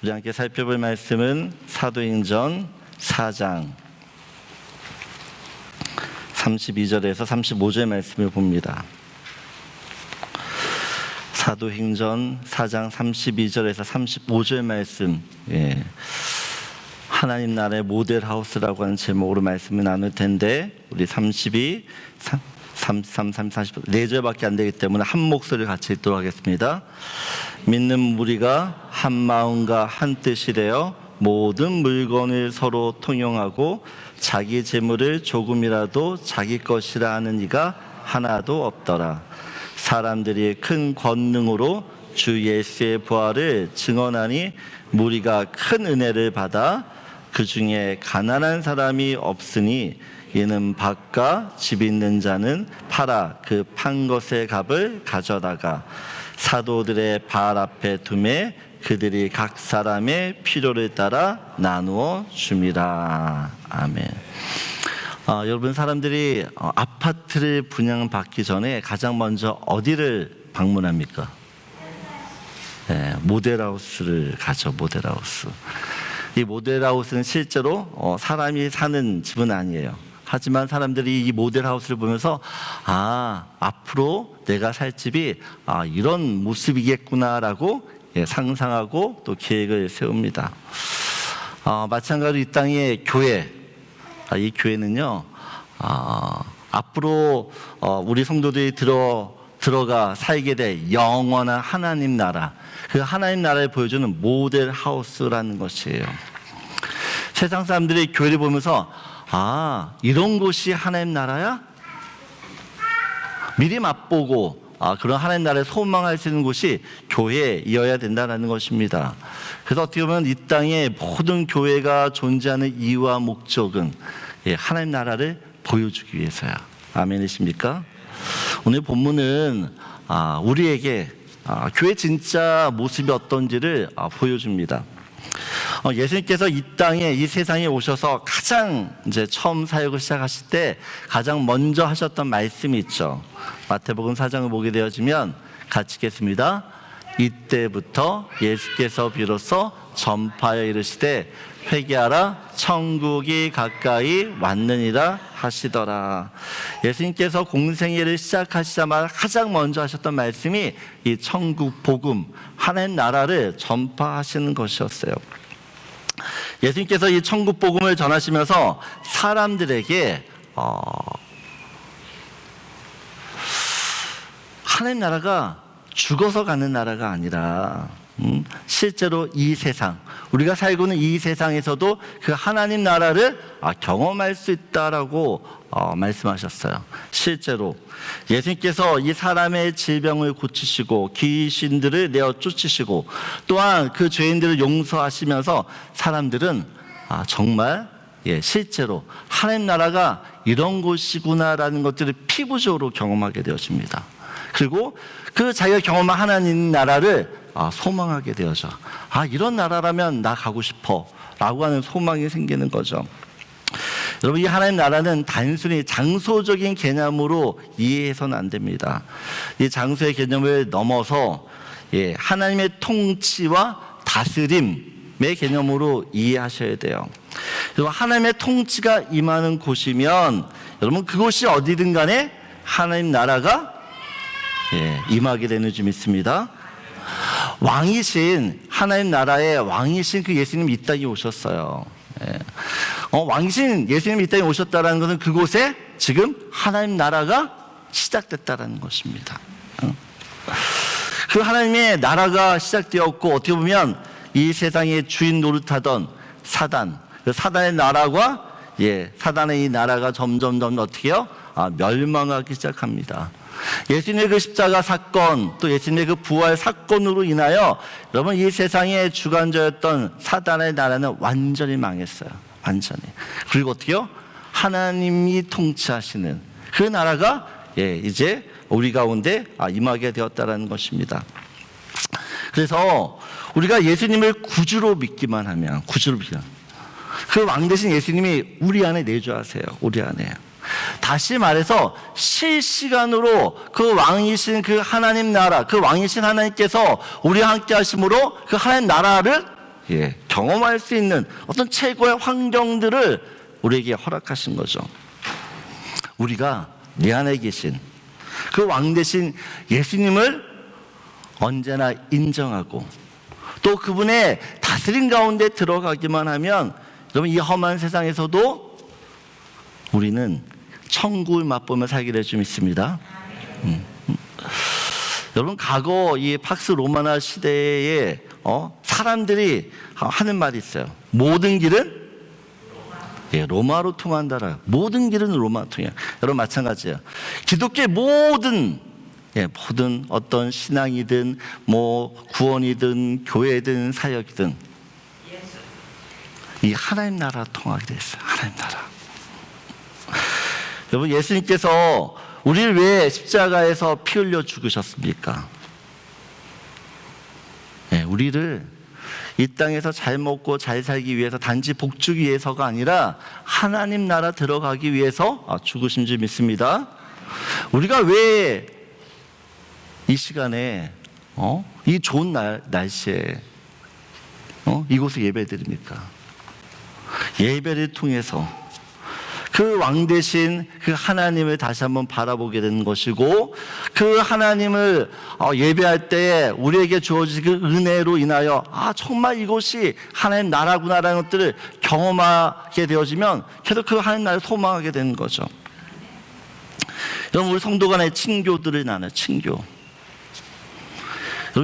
우리 함께 살펴볼 말씀은 사도행전 4장 32절에서 35절 말씀을 봅니다. 사도행전 4장 32절에서 35절 말씀, 하나님 나라의 모델하우스라고 하는 제목으로 말씀을 나눌 텐데, 우리 32, 33, 40, 4절밖에 안 되기 때문에 한 목소리를 같이 읽도록 하겠습니다. 믿는 무리가 한 마음과 한 뜻이 되어 모든 물건을 서로 통용하고 자기 재물을 조금이라도 자기 것이라 하는 이가 하나도 없더라. 사람들이 큰 권능으로 주 예수의 부활을 증언하니 무리가 큰 은혜를 받아 그 중에 가난한 사람이 없으니 이는 밭과 집 있는 자는 팔아 그 판 것의 값을 가져다가 사도들의 발 앞에 두매 그들이 각 사람의 필요를 따라 나누어 줍니다. 아멘. 여러분, 사람들이 아파트를 분양받기 전에 가장 먼저 어디를 방문합니까? 모델하우스를 가죠. 모델하우스. 이 모델하우스는 실제로 사람이 사는 집은 아니에요. 하지만 사람들이 이 모델하우스를 보면서 앞으로 내가 살 집이 이런 모습이겠구나라고 상상하고 또 계획을 세웁니다. 마찬가지로 이 땅의 교회, 이 교회는요, 앞으로 우리 성도들이 들어가 살게 될 영원한 하나님 나라, 그 하나님 나라를 보여주는 모델하우스라는 것이에요. 세상 사람들이 교회를 보면서 이런 곳이 하나님 나라야? 미리 맛보고 그런 하나님 나라에 소망할 수 있는 곳이 교회이어야 된다는 것입니다. 그래서 어떻게 보면 이 땅의 모든 교회가 존재하는 이유와 목적은 하나님 나라를 보여주기 위해서야. 아멘이십니까? 오늘 본문은 우리에게 교회 진짜 모습이 어떤지를 보여줍니다. 예수님께서 이 땅에, 이 세상에 오셔서 가장 이제 처음 사역을 시작하실 때 가장 먼저 하셨던 말씀이 있죠. 마태복음 4장을 보게 되어지면 같이 읽겠습니다. 이때부터 예수께서 비로소 전파하여 이르시되 회개하라 천국이 가까이 왔느니라 하시더라. 예수님께서 공생애를 시작하시자마자 가장 먼저 하셨던 말씀이 이 천국 복음, 하나님 나라를 전파하시는 것이었어요. 예수님께서 이 천국 복음을 전하시면서 사람들에게 하나님 나라가 죽어서 가는 나라가 아니라 실제로 이 세상, 우리가 살고 있는 이 세상에서도 그 하나님 나라를 경험할 수 있다라고 말씀하셨어요. 실제로 예수님께서 이 사람의 질병을 고치시고 귀신들을 내어 쫓으시고 또한 그 죄인들을 용서하시면서 사람들은 정말 실제로 하나님 나라가 이런 곳이구나라는 것들을 피부적으로 경험하게 되어집니다. 그리고 그 자기가 경험한 하나님 나라를 소망하게 되어져. 이런 나라라면 나 가고 싶어 라고 하는 소망이 생기는 거죠. 여러분, 이 하나님 나라는 단순히 장소적인 개념으로 이해해서는 안 됩니다. 이 장소의 개념을 넘어서 하나님의 통치와 다스림의 개념으로 이해하셔야 돼요. 여러분, 하나님의 통치가 임하는 곳이면 여러분 그곳이 어디든 간에 하나님 나라가 임하게 되는 줄 믿습니다. 왕이신 하나님 나라의 왕이신 그 예수님이 이 땅에 오셨어요. 왕이신 예수님이 이 땅에 오셨다는 것은 그곳에 지금 하나님 나라가 시작됐다는 것입니다. 그 하나님의 나라가 시작되었고 어떻게 보면 이 세상의 주인 노릇하던 사단, 그 사단의 나라가 사단의 이 나라가 점점 어떻게요? 멸망하기 시작합니다. 예수님의 그 십자가 사건, 또 예수님의 그 부활 사건으로 인하여 여러분 이 세상의 주관자였던 사단의 나라는 완전히 망했어요. 완전히. 그리고 어떻게요? 하나님이 통치하시는 그 나라가 이제 우리 가운데 임하게 되었다는 것입니다. 그래서 우리가 예수님을 구주로 믿기만 하면 그 왕 대신 예수님이 우리 안에 내주하세요. 우리 안에. 다시 말해서 실시간으로 그 왕이신 그 하나님 나라, 그 왕이신 하나님께서 우리와 함께 하심으로 그 하나님 나라를 경험할 수 있는 어떤 최고의 환경들을 우리에게 허락하신 거죠. 우리가 내 안에 계신 그 왕 대신 예수님을 언제나 인정하고 또 그분의 다스림 가운데 들어가기만 하면 여러분, 이 험한 세상에서도 우리는 천국을 맛보며 살기를 좀 믿습니다. 여러분, 과거 이 팍스 로마나 시대에 사람들이 하는 말이 있어요. 모든 길은 로마로 통한다라. 모든 길은 로마로 통해요. 여러분, 마찬가지예요. 기독교의 모든 어떤 신앙이든 구원이든 교회든 사역이든 이 하나님 나라 통하게 돼 있어요. 하나님 나라. 여러분, 예수님께서 우리를 왜 십자가에서 피 흘려 죽으셨습니까? 우리를 이 땅에서 잘 먹고 잘 살기 위해서 단지 복주기 위해서가 아니라 하나님 나라 들어가기 위해서 죽으신 줄 믿습니다. 우리가 왜 이 시간에 이 좋은 날씨에 이곳에 예배드립니까? 예배를 통해서 그 왕 대신 그 하나님을 다시 한번 바라보게 되는 것이고, 그 하나님을 예배할 때 우리에게 주어진 그 은혜로 인하여 정말 이곳이 하나님 나라구나라는 것들을 경험하게 되어지면 계속 그 하나님 나라를 소망하게 되는 거죠. 여러분, 우리 성도 간에 친교들을 나눠요. 친교.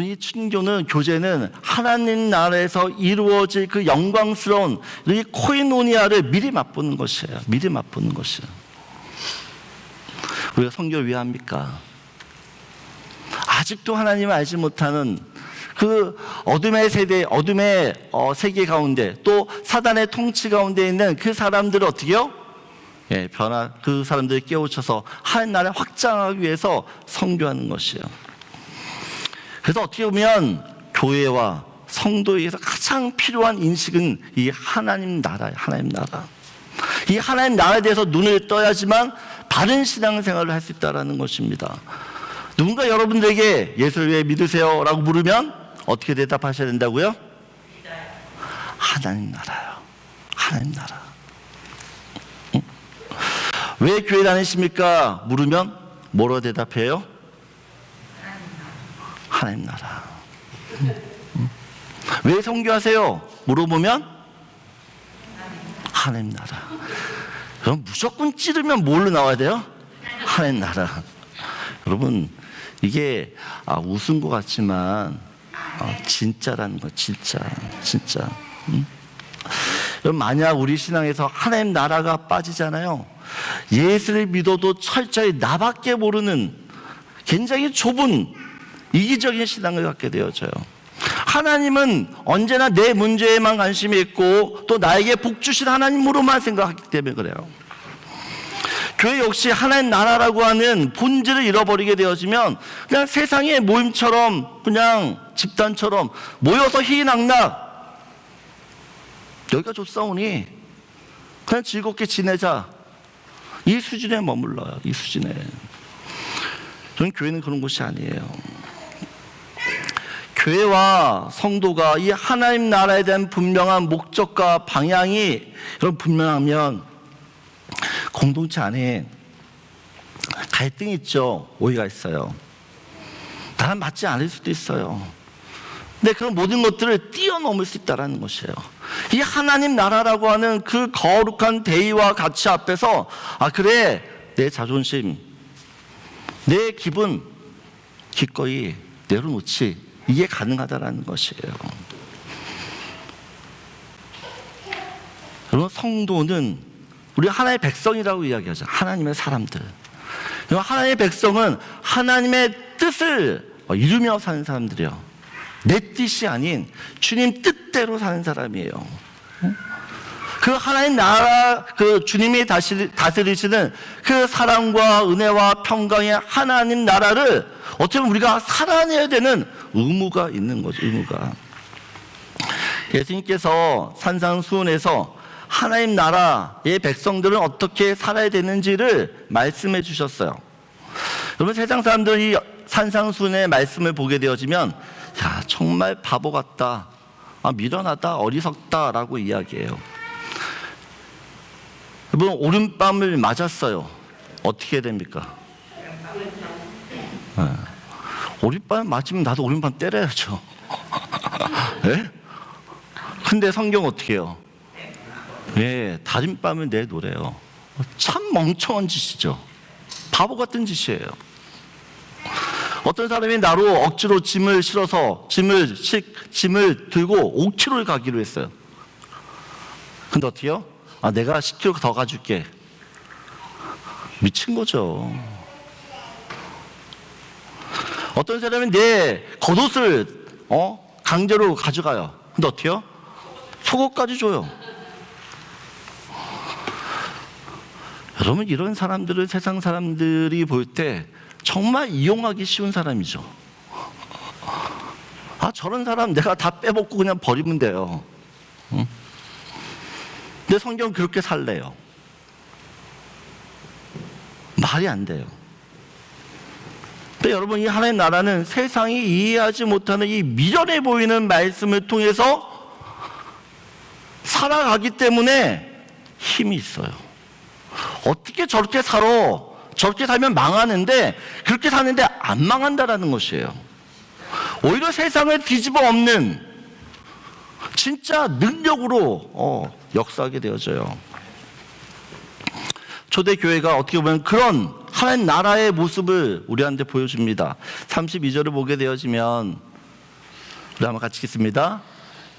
이 친교는, 교제는 하나님 나라에서 이루어질 그 영광스러운 이 코이노니아를 미리 맛보는 것이에요. 미리 맛보는 것이에요. 우리가 성교를 왜 합니까? 아직도 하나님을 알지 못하는 그 어둠의 세계 가운데, 또 사단의 통치 가운데 있는 그 사람들을 어떻게요? 그 사람들을 깨우쳐서 하나님 나라를 확장하기 위해서 성교하는 것이에요. 그래서 어떻게 보면 교회와 성도에게서 가장 필요한 인식은 이 하나님 나라예요. 하나님 나라. 이 하나님 나라에 대해서 눈을 떠야지만 바른 신앙생활을 할 수 있다는 것입니다. 누군가 여러분들에게 예수를 왜 믿으세요? 라고 물으면 어떻게 대답하셔야 된다고요? 하나님 나라요. 하나님 나라. 왜 교회 다니십니까? 물으면 뭐로 대답해요? 하나님 나라. 왜 선교하세요? 물어보면 하나님 나라. 그럼 무조건 찌르면 뭘로 나와야 돼요? 하나님 나라. 여러분, 이게 웃은 것 같지만 진짜라는 거. 진짜. 여러분, 만약 우리 신앙에서 하나님 나라가 빠지잖아요. 예수를 믿어도 철저히 나밖에 모르는 굉장히 좁은 이기적인 신앙을 갖게 되어져요. 하나님은 언제나 내 문제에만 관심이 있고 또 나에게 복 주신 하나님으로만 생각하기 때문에 그래요. 교회 역시 하나님 나라라고 하는 본질을 잃어버리게 되어지면 그냥 세상의 모임처럼, 그냥 집단처럼 모여서 희희낙낙 여기가 좋사오니 그냥 즐겁게 지내자, 이 수준에 머물러요. 이 수준에. 저는 교회는 그런 곳이 아니에요. 교회와 성도가 이 하나님 나라에 대한 분명한 목적과 방향이 분명하면 공동체 안에 갈등이 있죠. 오해가 있어요. 나랑 맞지 않을 수도 있어요. 근데 그런 모든 것들을 뛰어넘을 수 있다는 것이에요. 이 하나님 나라라고 하는 그 거룩한 대의와 가치 앞에서 그래, 내 자존심, 내 기분 기꺼이 내려놓지, 이게 가능하다라는 것이에요. 여러분, 성도는 우리 하나님의 백성이라고 이야기하죠. 하나님의 사람들. 하나님의 백성은 하나님의 뜻을 이루며 사는 사람들이에요. 내 뜻이 아닌 주님 뜻대로 사는 사람이에요. 그 하나님 나라, 그 주님이 다스리시는 그 사랑과 은혜와 평강의 하나님 나라를 어떻게 보면 우리가 살아내야 되는 의무가 있는 거죠. 의무가. 예수님께서 산상수훈에서 하나님 나라의 백성들은 어떻게 살아야 되는지를 말씀해 주셨어요. 여러분, 세상 사람들이 산상수훈의 말씀을 보게 되어지면 정말 바보 같다, 미련하다, 어리석다라고 이야기해요. 여러분, 오른밤을 맞았어요. 어떻게 됩니까? 네. 오른밤 맞으면 나도 오른밤 때려야죠. 네? 근데 성경 어떻게 해요? 예, 다른 밤을 내놓으래요. 참 멍청한 짓이죠. 바보 같은 짓이에요. 어떤 사람이 나로 억지로 짐을 실어서 짐을 들고 5km를 가기로 했어요. 근데 어떻게 해요? 내가 10km 더 가줄게. 미친 거죠. 어떤 사람은 내 겉옷을 강제로 가져가요. 근데 어떻게 해요? 속옷까지 줘요. 여러분, 이런 사람들을 세상 사람들이 볼 때 정말 이용하기 쉬운 사람이죠. 저런 사람 내가 다 빼먹고 그냥 버리면 돼요. 응? 근데 성경은 그렇게 살래요. 말이 안 돼요. 근데 여러분, 이 하나님의 나라는 세상이 이해하지 못하는 이 미련해 보이는 말씀을 통해서 살아가기 때문에 힘이 있어요. 어떻게 저렇게 살아? 저렇게 살면 망하는데 그렇게 사는데 안 망한다라는 것이에요. 오히려 세상을 뒤집어 엎는 진짜 능력으로 역사하게 되어져요. 초대교회가 어떻게 보면 그런 하나님 나라의 모습을 우리한테 보여줍니다. 32절을 보게 되어지면 우리 한번 같이 읽겠습니다.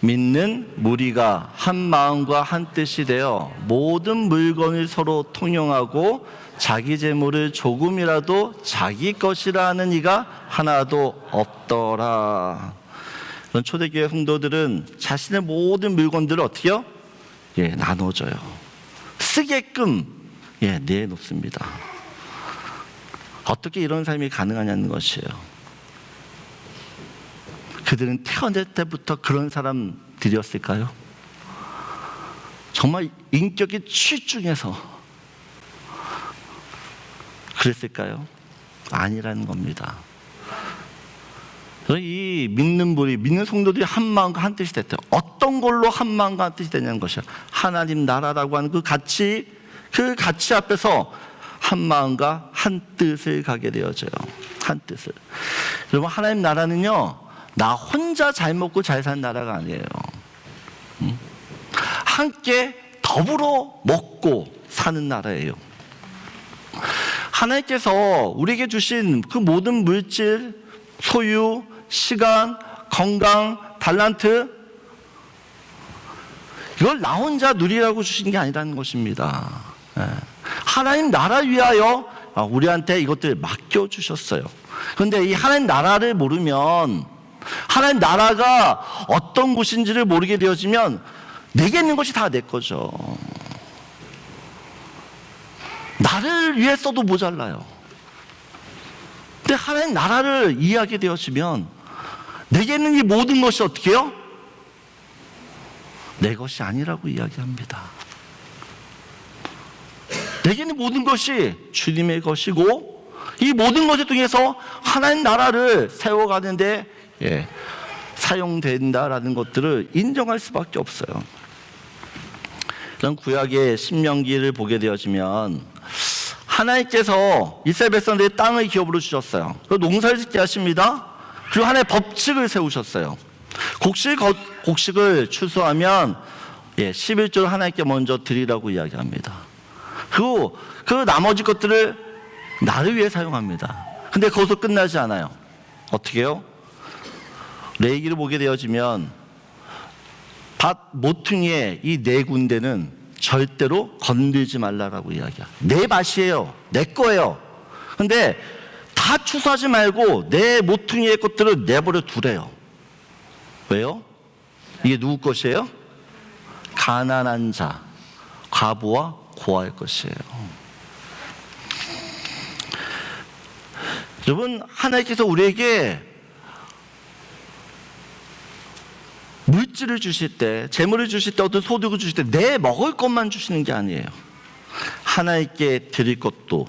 믿는 무리가 한 마음과 한 뜻이 되어 모든 물건을 서로 통용하고 자기 재물을 조금이라도 자기 것이라 하는 이가 하나도 없더라. 그런 초대교회 성도들은 자신의 모든 물건들을 어떻게 해요? 나눠줘요. 쓰게끔 내놓습니다. 어떻게 이런 삶이 가능하냐는 것이에요. 그들은 태어날 때부터 그런 사람들이었을까요? 정말 인격이 출중해서 그랬을까요? 아니라는 겁니다. 이 믿는 무리, 믿는 성도들이 한 마음과 한 뜻이 됐대요. 어떤 걸로 한 마음과 한 뜻이 되냐는 것이요. 하나님 나라라고 하는 그 가치 앞에서 한 마음과 한 뜻을 가게 되어져요. 한 뜻을. 여러분, 하나님 나라는요, 나 혼자 잘 먹고 잘 사는 나라가 아니에요. 함께 더불어 먹고 사는 나라예요. 하나님께서 우리에게 주신 그 모든 물질, 소유, 시간, 건강, 달란트, 이걸 나 혼자 누리라고 주신 게 아니라는 것입니다. 하나님 나라 위하여 우리한테 이것들 맡겨주셨어요. 그런데 이 하나님 나라를 모르면, 하나님 나라가 어떤 곳인지를 모르게 되어지면 내게 있는 것이 다 내 거죠. 나를 위해 써도 모자라요. 근데 하나님 나라를 이해하게 되어지면 내게 있는 이 모든 것이 어떻게 해요? 내 것이 아니라고 이야기합니다. 내게 있는 모든 것이 주님의 것이고, 이 모든 것을 통해서 하나님 나라를 세워가는데 사용된다라는 것들을 인정할 수밖에 없어요. 그런 구약의 신명기를 보게 되어지면 하나님께서 이스라엘 백성들의 땅을 기업으로 주셨어요. 그리고 농사를 짓게 하십니다. 그리고 하나의 법칙을 세우셨어요. 곡식을 추수하면 11조를 하나님께 먼저 드리라고 이야기합니다. 그리고 그 나머지 것들을 나를 위해 사용합니다. 근데 거기서 끝나지 않아요. 어떻게 해요? 레위기를 보게 되어지면 밭 모퉁이의 이 네 군데는 절대로 건들지 말라라고 이야기해요. 내 밭이에요. 내 거예요. 근데 다 추수하지 말고 내 모퉁이의 것들을 내버려 두래요. 왜요? 이게 누구 것이에요? 가난한 자, 과부와 고아의 것이에요. 여러분, 하나님께서 우리에게 물질을 주실 때, 재물을 주실 때, 어떤 소득을 주실 때 내 먹을 것만 주시는 게 아니에요. 하나님께 드릴 것도,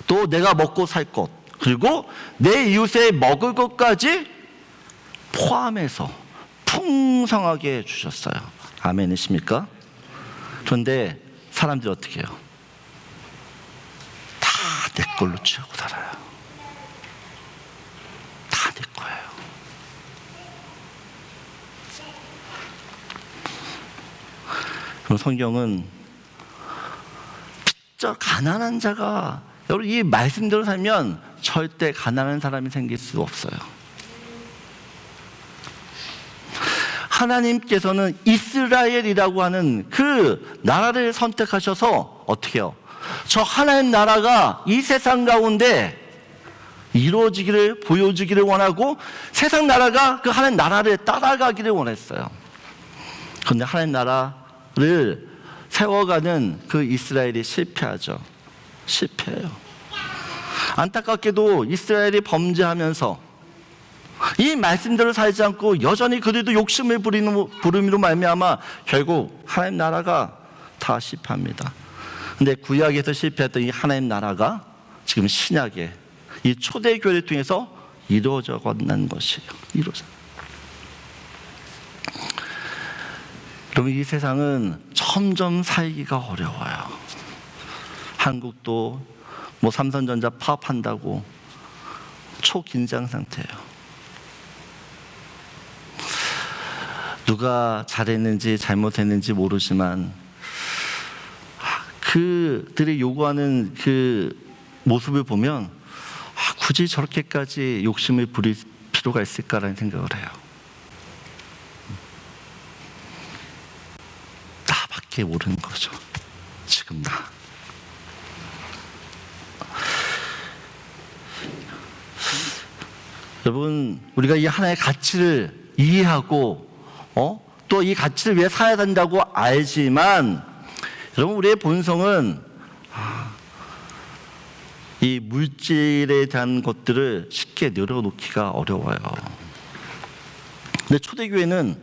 또 내가 먹고 살 것, 그리고 내 이웃의 먹을 것까지 포함해서 풍성하게 주셨어요. 아멘이십니까? 그런데 사람들이 어떻게 해요? 다 내 걸로 취하고 살아요. 다 내 거예요. 그럼 성경은 저 가난한 자가, 여러분 이 말씀대로 살면 절대 가난한 사람이 생길 수 없어요. 하나님께서는 이스라엘이라고 하는 그 나라를 선택하셔서 어떻게 해요? 저 하나님 나라가 이 세상 가운데 이루어지기를, 보여지기를 원하고 세상 나라가 그 하나님 나라를 따라가기를 원했어요. 그런데 하나님 나라를 세워가는 그 이스라엘이 실패하죠. 실패해요. 안타깝게도 이스라엘이 범죄하면서 이 말씀대로 살지 않고 여전히 그들도 욕심을 부름으로 말미암아 결국 하나님 나라가 다 실패합니다. 근데 구약에서 실패했던 이 하나님 나라가 지금 신약에 이 초대교회를 통해서 이루어져 가는 것이에요. 여러분 이 세상은 점점 살기가 어려워요. 한국도 뭐 삼성전자 파업한다고 초긴장 상태예요. 누가 잘했는지 잘못했는지 모르지만 그들이 요구하는 그 모습을 보면 굳이 저렇게까지 욕심을 부릴 필요가 있을까라는 생각을 해요. 나밖에 모르는 거죠. 지금 나. 여러분 우리가 이 하나의 가치를 이해하고 또 이 가치를 위해 살아야 된다고 알지만 여러분 우리의 본성은 이 물질에 대한 것들을 쉽게 내려놓기가 어려워요. 근데 초대교회는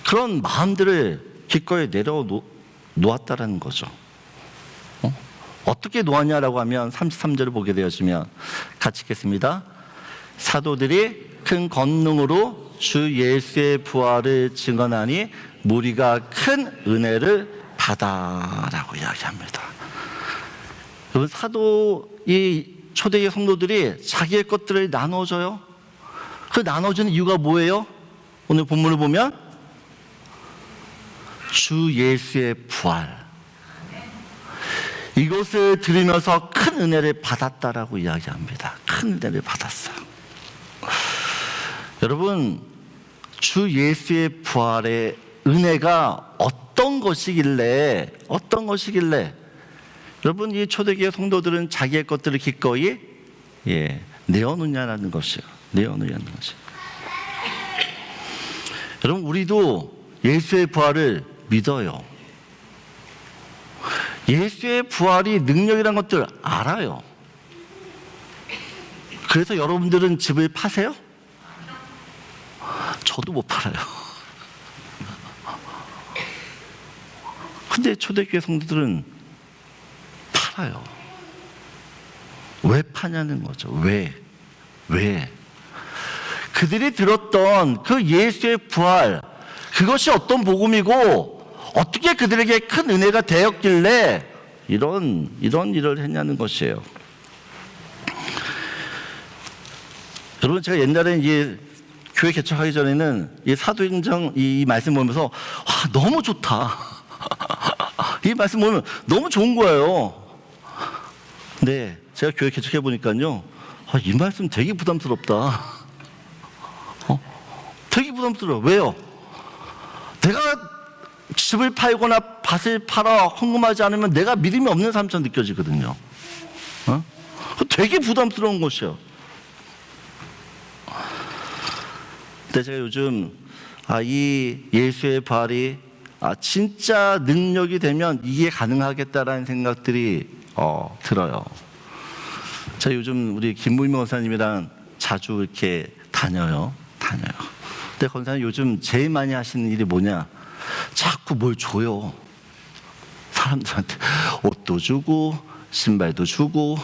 그런 마음들을 기꺼이 내려놓았다라는 거죠. 어떻게 놓았냐라고 하면 33절을 보게 되어지면 같이 읽겠습니다. 사도들이 큰 권능으로 주 예수의 부활을 증언하니 무리가 큰 은혜를 받아라고 이야기합니다. 여러분 이 초대의 성도들이 자기의 것들을 나눠줘요. 그 나눠주는 이유가 뭐예요? 오늘 본문을 보면 주 예수의 부활, 이것을 들으면서 큰 은혜를 받았다라고 이야기합니다. 큰 은혜를 받았어요. 여러분 주 예수의 부활의 은혜가 어떤 것이길래 여러분 이 초대교회 성도들은 자기의 것들을 기꺼이 내어놓냐는 것이에요. 내어놓냐는 것이에요. 여러분 우리도 예수의 부활을 믿어요. 예수의 부활이 능력이라는 것들 알아요. 그래서 여러분들은 집을 파세요? 저도 못 팔아요. 근데 초대교회 성도들은 팔아요. 왜 파냐는 거죠. 왜? 그들이 들었던 그 예수의 부활, 그것이 어떤 복음이고 어떻게 그들에게 큰 은혜가 되었길래 이런 일을 했냐는 것이에요. 여러분 제가 옛날에 이제 교회 개척하기 전에는 이 사도행전 이 말씀 보면서 너무 좋다. 이 말씀 보면 너무 좋은 거예요. 근데 제가 교회 개척해 보니까요, 이 말씀 되게 부담스럽다. 되게 부담스러워. 왜요? 내가 집을 팔거나 밭을 팔아 헌금하지 않으면 내가 믿음이 없는 사람처럼 느껴지거든요. 되게 부담스러운 것이요. 근데 제가 요즘 이 예수의 부활이 진짜 능력이 되면 이게 가능하겠다라는 생각들이 들어요. 제가 요즘 우리 김무임 권사님이랑 자주 이렇게 다녀요. 근데 권사님 요즘 제일 많이 하시는 일이 뭐냐? 자꾸 뭘 줘요. 사람들한테 옷도 주고 신발도 주고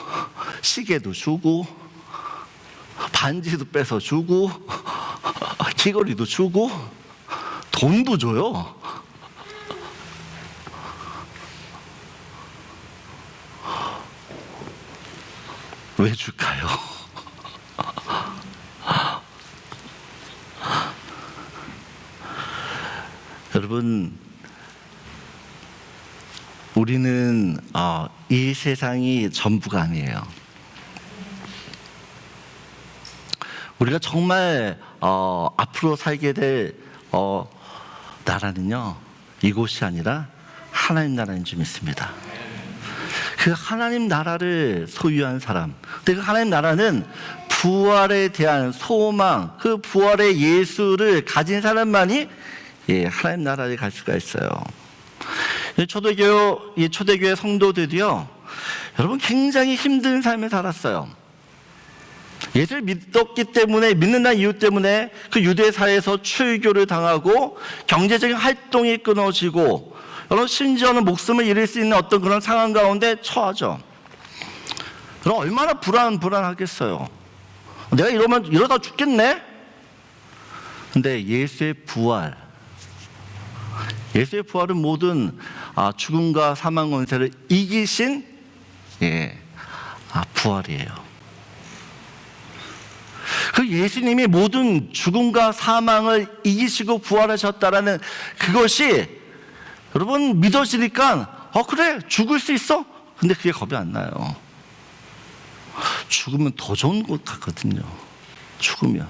시계도 주고 반지도 뺏어 주고 귀걸이도 주고 돈도 줘요. 왜 줄까요? 여러분, 우리는 이 세상이 전부가 아니에요. 우리가 정말 앞으로 살게 될 나라는요, 이곳이 아니라 하나님 나라인 줄 믿습니다. 그 하나님 나라를 소유한 사람, 근데 그 하나님 나라는 부활에 대한 소망, 그 부활의 예수를 가진 사람만이 하나님 나라에 갈 수가 있어요. 초대교회 성도들이요, 여러분 굉장히 힘든 삶을 살았어요. 예수를 믿었기 때문에, 믿는다는 이유 때문에 그 유대 사회에서 출교를 당하고 경제적인 활동이 끊어지고, 여러분 심지어는 목숨을 잃을 수 있는 어떤 그런 상황 가운데 처하죠. 그럼 얼마나 불안하겠어요. 내가 이러다 죽겠네? 근데 예수의 부활은 모든 죽음과 사망 권세를 이기신 부활이에요. 그 예수님이 모든 죽음과 사망을 이기시고 부활하셨다라는 그것이 여러분 믿어지니까 그래, 죽을 수 있어? 근데 그게 겁이 안 나요. 죽으면 더 좋은 것 같거든요. 죽으면.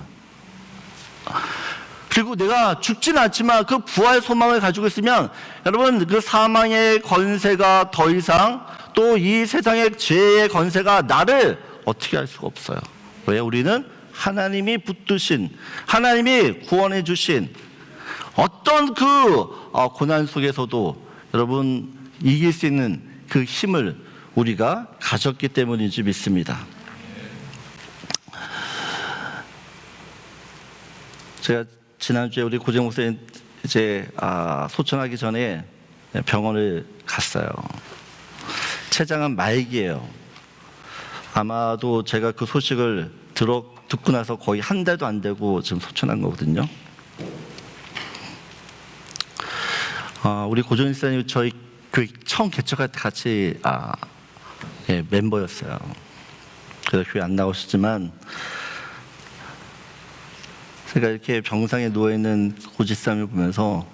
그리고 내가 죽진 않지만 그 부활 소망을 가지고 있으면 여러분 그 사망의 권세가 더 이상, 또 이 세상의 죄의 권세가 나를 어떻게 할 수가 없어요. 왜? 우리는 하나님이 붙드신, 하나님이 구원해 주신 어떤 그 고난 속에서도 여러분 이길 수 있는 그 힘을 우리가 가졌기 때문인지 믿습니다. 제가 지난주에 우리 고정 목사님 소천하기 전에 병원을 갔어요. 췌장암 말기예요. 아마도 제가 그 소식을 듣고 나서 거의 한 달도 안 되고 지금 소천한 거거든요. 우리 고정 목사님 저희 그 처음 개척할 때 같이 멤버였어요. 그래서 교회 안 나오시지만 제가 이렇게 병상에 누워있는 고지쌈을 보면서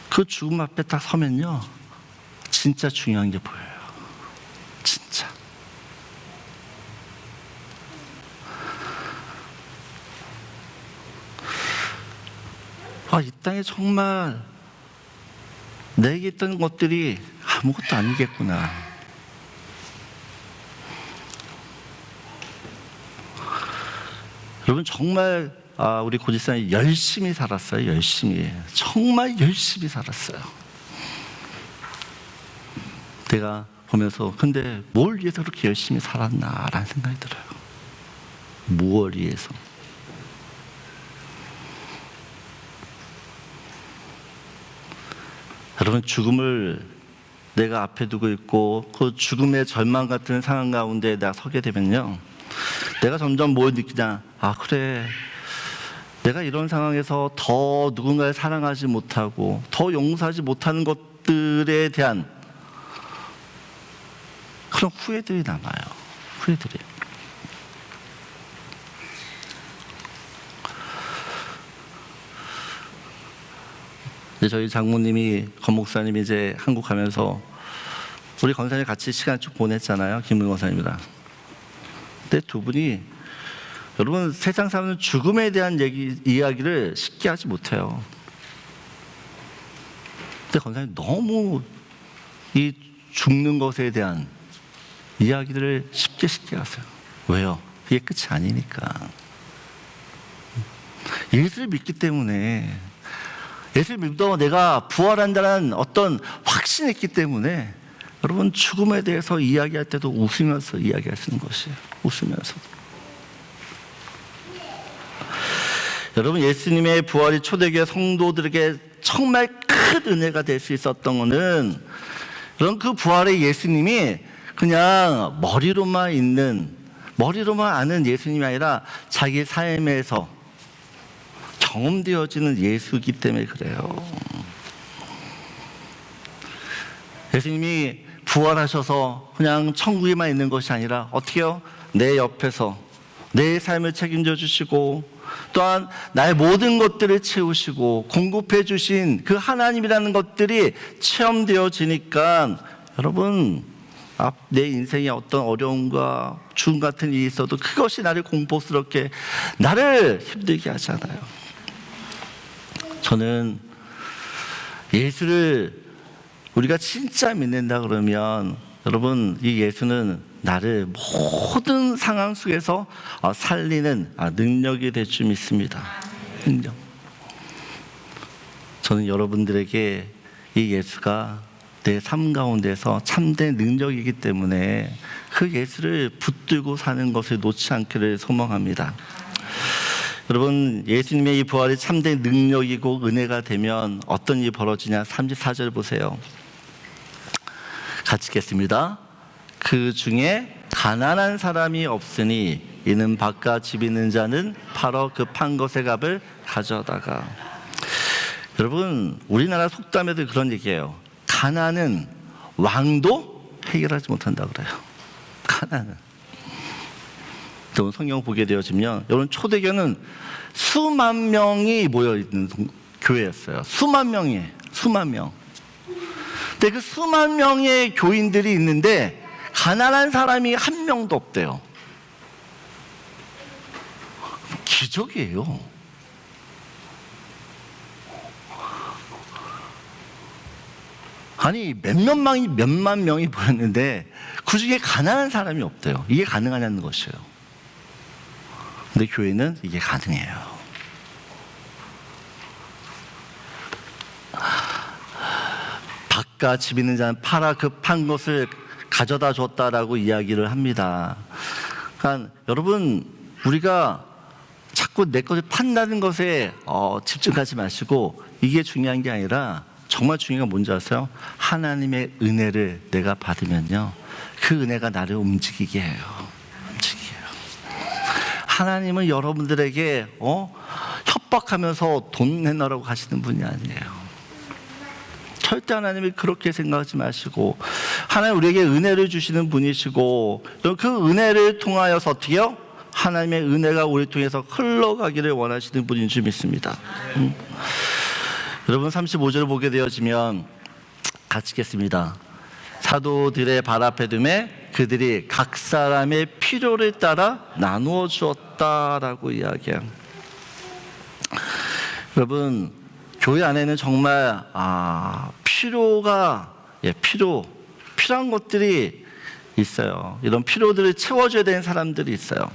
그 죽음 앞에 딱 서면요, 진짜 중요한 게 보여요. 진짜. 이 땅에 정말 내게 있던 것들이 아무것도 아니겠구나. 여러분 정말 우리 고지사님 열심히 살았어요. 정말 열심히 살았어요. 내가 보면서 근데 뭘 위해서 그렇게 열심히 살았나라는 생각이 들어요. 무엇을 위해서? 여러분 죽음을 내가 앞에 두고 있고 그 죽음의 절망 같은 상황 가운데 내가 서게 되면요, 내가 점점 뭘 느끼냐, 그래, 내가 이런 상황에서 더 누군가를 사랑하지 못하고 더 용서하지 못하는 것들에 대한 그런 후회들이 남아요. 후회들이. 저희 장모님이, 권 목사님이 이제 한국 가면서 우리 권사님 같이 시간 쭉 보냈잖아요. 김문 권사님이랑. 근데 두 분이, 여러분 세상 사람은 죽음에 대한 이야기를 쉽게 하지 못해요. 근데 권사님 너무 이 죽는 것에 대한 이야기들을 쉽게 하세요. 왜요? 그게 끝이 아니니까. 예수를 믿기 때문에, 예수를 믿어 내가 부활한다는 어떤 확신이 있기 때문에 여러분 죽음에 대해서 이야기할 때도 웃으면서 이야기하시는 것이에요. 웃으면서. 여러분 예수님의 부활이 초대교회 성도들에게 정말 큰 은혜가 될 수 있었던 것은, 여러분 그 부활의 예수님이 그냥 머리로만 있는, 머리로만 아는 예수님이 아니라 자기 삶에서 경험되어지는 예수이기 때문에 그래요. 예수님이 부활하셔서 그냥 천국에만 있는 것이 아니라 어떻게요? 내 옆에서 내 삶을 책임져 주시고 또한 나의 모든 것들을 채우시고 공급해 주신 그 하나님이라는 것들이 체험되어지니까 여러분 내 인생에 어떤 어려움과 죽음 같은 일이 있어도 그것이 나를 공포스럽게 나를 힘들게 하지 않아요. 저는 예수를 우리가 진짜 믿는다 그러면 여러분 이 예수는 나를 모든 상황 속에서 살리는 능력이 될 줄 믿습니다. 능력. 저는 여러분들에게 이 예수가 내 삶 가운데서 참된 능력이기 때문에 그 예수를 붙들고 사는 것을 놓지 않기를 소망합니다. 여러분 예수님의 이 부활이 참된 능력이고 은혜가 되면 어떤 일이 벌어지냐. 34절 보세요. 같이 읽겠습니다. 그 중에 가난한 사람이 없으니 이는 밭과 집 있는 자는 팔어 그 판 것의 값을 가져다가. 여러분 우리나라 속담에도 그런 얘기예요. 가난은 왕도 해결하지 못한다 그래요. 가난은. 여러분 성경 보게 되어지면 여러분 초대교회는 수만 명이 모여 있는 교회였어요. 수만 명. 근데 그 수만 명의 교인들이 있는데 가난한 사람이 한 명도 없대요. 기적이에요. 아니 몇만 명이 모였는데 그 중에 가난한 사람이 없대요. 이게 가능하냐는 것이에요. 근데 교회는 이게 가능해요. 밭과 집 있는 자는 팔아 그 판 것을 가져다 줬다라고 이야기를 합니다. 그러니까 여러분 우리가 자꾸 내 것을 판다는 것에 집중하지 마시고 이게 중요한 게 아니라 정말 중요한 건 뭔지 아세요? 하나님의 은혜를 내가 받으면요 그 은혜가 나를 움직이게 해요. 하나님은 여러분들에게 협박하면서 돈 내놔라고 하시는 분이 아니에요. 절대 하나님이 그렇게 생각하지 마시고 하나님 우리에게 은혜를 주시는 분이시고 그 은혜를 통하여서 어떻게요? 하나님의 은혜가 우리 통해서 흘러가기를 원하시는 분인 줄 믿습니다. 여러분 35절을 보게 되어지면 같이 읽겠습니다. 사도들의 발 앞에 둠에 그들이 각 사람의 필요를 따라 나누어 주었다라고 이야기해요. 여러분 교회 안에는 정말 필요한 것들이 있어요. 이런 필요들을 채워줘야 되는 사람들이 있어요.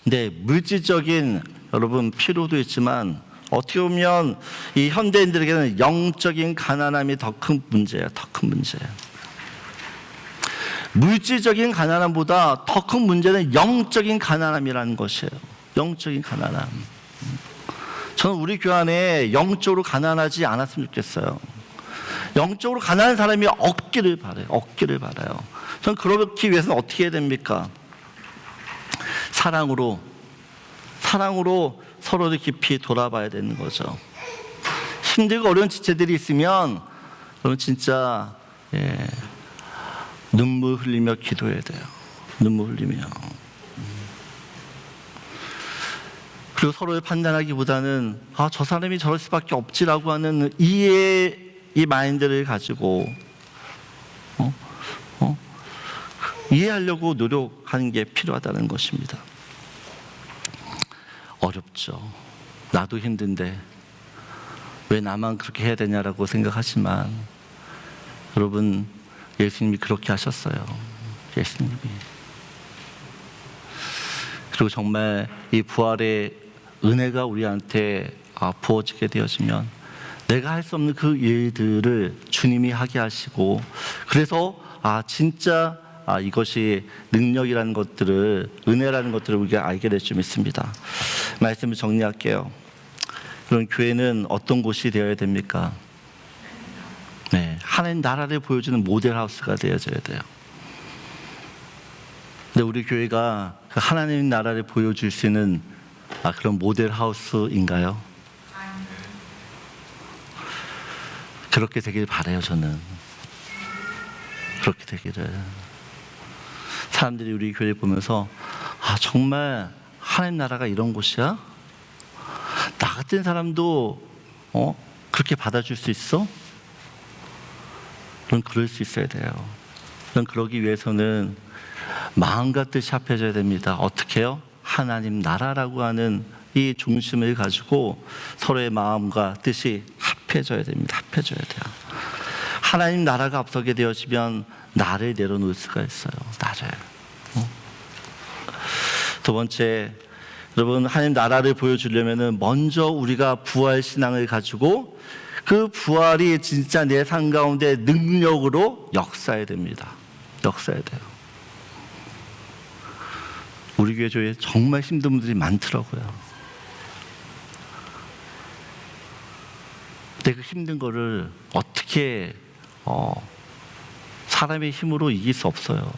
근데 물질적인 여러분 필요도 있지만 어떻게 보면 이 현대인들에게는 영적인 가난함이 더 큰 문제예요. 더 큰 문제예요. 물질적인 가난함보다 더 큰 문제는 영적인 가난함이라는 것이에요. 영적인 가난함. 저는 우리 교회 안에 영적으로 가난하지 않았으면 좋겠어요. 영적으로 가난한 사람이 없기를 바라요. 저는 그러기 위해서는 어떻게 해야 됩니까? 사랑으로 서로를 깊이 돌아봐야 되는 거죠. 힘들고 어려운 지체들이 있으면 여러분 진짜 눈물 흘리며 기도해야 돼요. 눈물 흘리며. 그리고 서로를 판단하기보다는 저 사람이 저럴 수밖에 없지라고 하는 이해의 이 마인드를 가지고 이해하려고 노력하는 게 필요하다는 것입니다. 어렵죠. 나도 힘든데 왜 나만 그렇게 해야 되냐라고 생각하지만 여러분 예수님이 그렇게 하셨어요. 예수님이. 그리고 정말 이 부활의 은혜가 우리한테 부어지게 되어지면 내가 할 수 없는 그 일들을 주님이 하게 하시고 그래서 진짜 이것이 능력이라는 것들을 은혜라는 것들을 우리가 알게 될 줄 믿습니다. 말씀을 정리할게요. 그럼 교회는 어떤 곳이 되어야 됩니까? 하나님 나라를 보여주는 모델하우스가 되어져야 돼요. 근데 우리 교회가 그 하나님 나라를 보여줄 수 있는 그런 모델 하우스인가요? 그렇게 되길 바라요. 저는 그렇게 되기를. 사람들이 우리 교회 보면서 정말 하나님 나라가 이런 곳이야? 나 같은 사람도 그렇게 받아줄 수 있어? 그럼 그럴 수 있어야 돼요. 그럼 그러기 위해서는 마음과 뜻이 합해져야 됩니다. 어떻게 해요? 하나님 나라라고 하는 이 중심을 가지고 서로의 마음과 뜻이 합해져야 됩니다. 합해져야 돼요. 하나님 나라가 앞서게 되어지면 나를 내려놓을 수가 있어요. 나를. 두 번째, 여러분, 하나님 나라를 보여주려면 먼저 우리가 부활 신앙을 가지고 그 부활이 진짜 내 삶 가운데 능력으로 역사해야 됩니다. 역사해야 돼요. 우리 교회에 정말 힘든 분들이 많더라고요. 근데 그 힘든 거를 어떻게 사람의 힘으로 이길 수 없어요.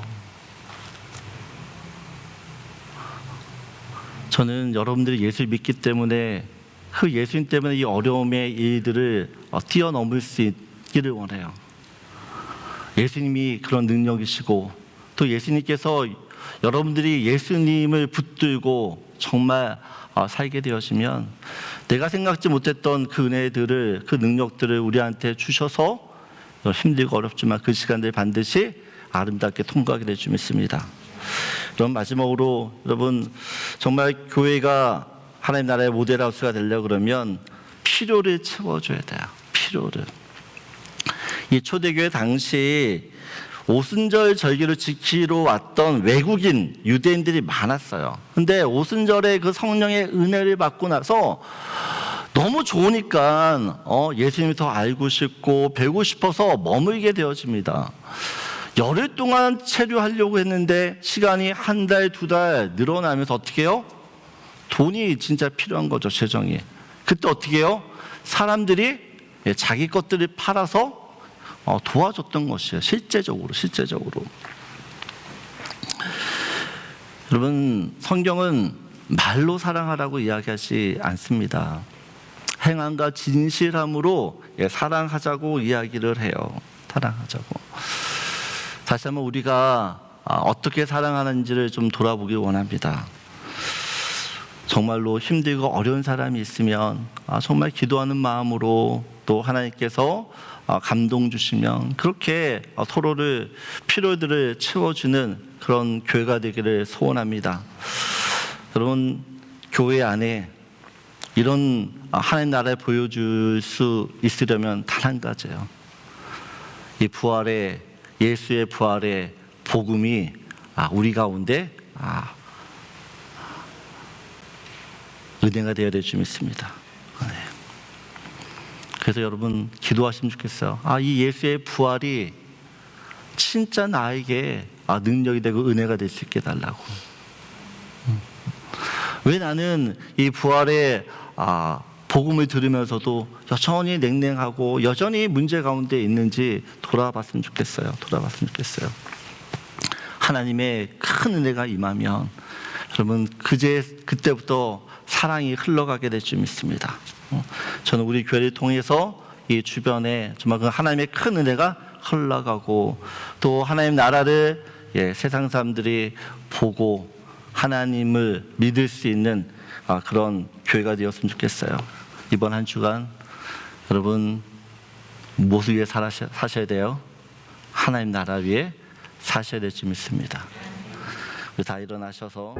저는 여러분들이 예수를 믿기 때문에 그 예수님 때문에 이 어려움의 일들을 뛰어넘을 수 있기를 원해요. 예수님이 그런 능력이시고 또 예수님께서 여러분들이 예수님을 붙들고 정말 살게 되어지면 내가 생각지 못했던 그 은혜들을, 그 능력들을 우리한테 주셔서 힘들고 어렵지만 그 시간들 반드시 아름답게 통과하게 될 줄 믿습니다. 그럼 마지막으로 여러분, 정말 교회가 하나님 나라의 모델하우스가 되려고 그러면 필요를 채워줘야 돼요. 필요를. 이 초대교회 당시 오순절 절기를 지키러 왔던 외국인 유대인들이 많았어요. 근데 오순절에 그 성령의 은혜를 받고 나서 너무 좋으니까 예수님을 더 알고 싶고 배우고 싶어서 머물게 되어집니다. 열흘 동안 체류하려고 했는데 시간이 한 달, 두 달 늘어나면서 어떻게 해요? 돈이 진짜 필요한 거죠, 재정이. 그때 어떻게 해요? 사람들이 자기 것들을 팔아서 도와줬던 것이에요. 실제적으로. 여러분, 성경은 말로 사랑하라고 이야기하지 않습니다. 행함과 진실함으로 사랑하자고 이야기를 해요. 사랑하자고. 다시 한번 우리가 어떻게 사랑하는지를 좀 돌아보기 원합니다. 정말로 힘들고 어려운 사람이 있으면 정말 기도하는 마음으로 또 하나님께서 감동 주시면 그렇게 서로를 필요들을 채워주는 그런 교회가 되기를 소원합니다. 여러분, 교회 안에 이런 하나님 나라를 보여줄 수 있으려면 단 한 가지예요. 이 부활의, 예수의 부활의 복음이 우리 가운데 은혜가 되어야 될 줄 믿습니다. 네. 그래서 여러분 기도하시면 좋겠어요. 이 예수의 부활이 진짜 나에게 능력이 되고 은혜가 될 수 있게 해달라고. 왜 나는 이 부활의 복음을 들으면서도 여전히 냉랭하고 여전히 문제 가운데 있는지 돌아봤으면 좋겠어요. 하나님의 큰 은혜가 임하면 여러분 그때부터 사랑이 흘러가게 될 줄 믿습니다. 저는 우리 교회를 통해서 이 주변에 정말 그 하나님의 큰 은혜가 흘러가고 또 하나님 나라를 세상 사람들이 보고 하나님을 믿을 수 있는 그런 교회가 되었으면 좋겠어요. 이번 한 주간 여러분 무엇을 위해 사셔야 돼요? 하나님 나라 위에 사셔야 될 줄 믿습니다. 우리 다 일어나셔서